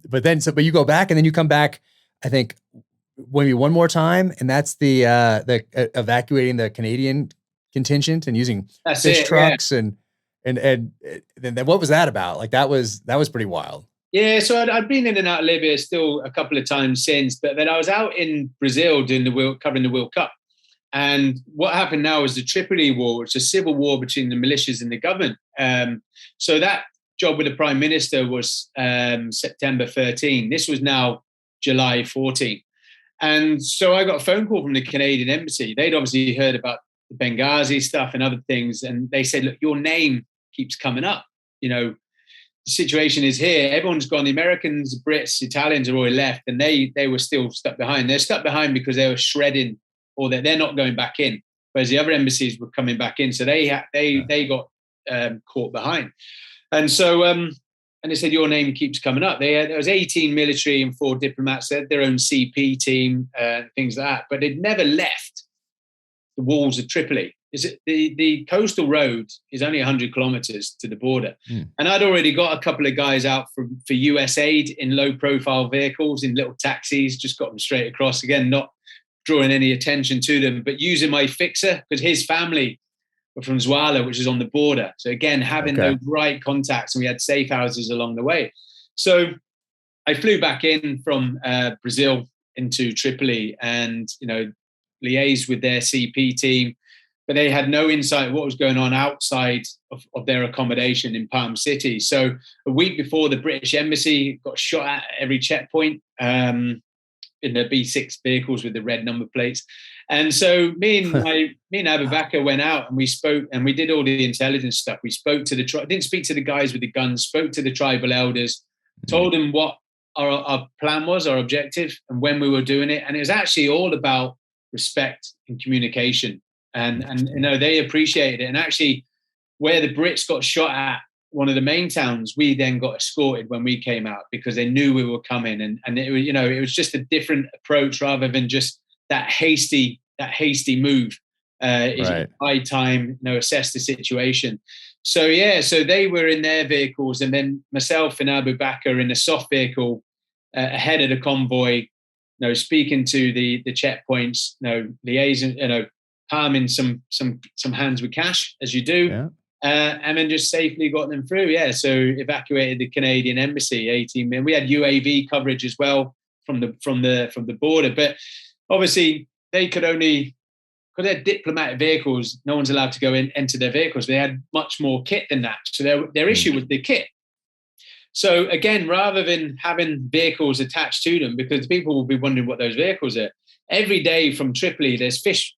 but you go back and then you come back, I think maybe one more time. And that's the evacuating the Canadian contingent and using fish trucks and then what was that about? Like that was pretty wild. Yeah, so I'd been in and out of Libya still a couple of times since, but then I was out in Brazil covering the World Cup. And what happened now is the Tripoli War, which is a civil war between the militias and the government. So that job with the Prime Minister was September 13. This was now July 14. And so I got a phone call from the Canadian embassy. They'd obviously heard about the Benghazi stuff and other things. And they said, look, your name keeps coming up. The situation is here. Everyone's gone. The Americans, Brits, Italians are already left, and they were still stuck behind. They're stuck behind because they were shredding, or they're not going back in, whereas the other embassies were coming back in. So they got caught behind. And so and they said, your name keeps coming up. There was 18 military and 4 diplomats. They had their own CP team, things like that, but they'd never left the walls of Tripoli. The coastal road is only 100 kilometers to the border. And I'd already got a couple of guys out for US aid in low profile vehicles, in little taxis, just got them straight across. Again, not drawing any attention to them, but using my fixer, because his family were from Zouala, which is on the border. So again, having those right contacts, and we had safe houses along the way. So I flew back in from Brazil into Tripoli and, liaised with their CP team, but they had no insight of what was going on outside of their accommodation in Palm City. So a week before, the British embassy got shot at every checkpoint in the B6 vehicles with the red number plates. And so me and Abu Bakr went out and we spoke, and we did all the intelligence stuff. We spoke to didn't speak to the guys with the guns, spoke to the tribal elders, told them what our plan was, our objective, and when we were doing it. And it was actually all about respect and communication. And they appreciated it. And actually, where the Brits got shot at, one of the main towns, we then got escorted when we came out because they knew we were coming. And it was, it was just a different approach rather than just that hasty move. It's high time, assess the situation. So so they were in their vehicles, and then myself and Abu Bakr in a soft vehicle ahead of the convoy, speaking to the checkpoints, liaison, palming some hands with cash, as you do, and then just safely got them through. So evacuated the Canadian embassy, 18 men. We had UAV coverage as well from the border, but obviously they could only, because they're diplomatic vehicles, no one's allowed to go enter their vehicles. They had much more kit than that, so their issue was the kit. So again, rather than having vehicles attached to them, because people will be wondering what those vehicles are. Every day from Tripoli, there's fish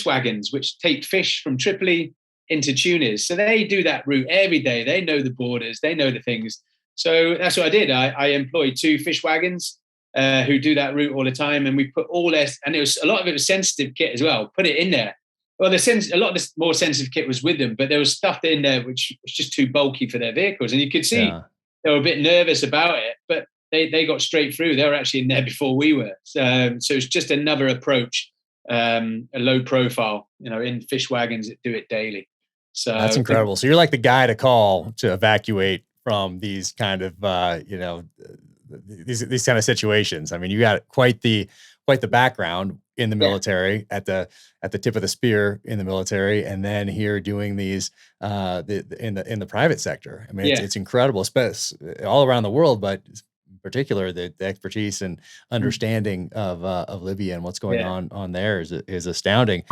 wagons which take fish from Tripoli into Tunis. So they do that route every day. They know the borders, they know the things. So that's what I did. I employed 2 fish wagons who do that route all the time, and we put all this, and a lot of it was sensitive kit as well. Put it in there. Well, a lot of this more sensitive kit was with them, but there was stuff in there which was just too bulky for their vehicles, and you could see they were a bit nervous about it, but they got straight through. They were actually in there before we were. So it's just another approach, a low profile, in fish wagons that do it daily. So that's incredible. So you're like the guy to call to evacuate from these kind of, these kind of situations. I mean, you got quite the background in the military, at the tip of the spear in the military, and then here doing these in the private sector. I mean, it's incredible, especially all around the world, but in particular, the expertise and understanding of Libya and what's going on there is astounding.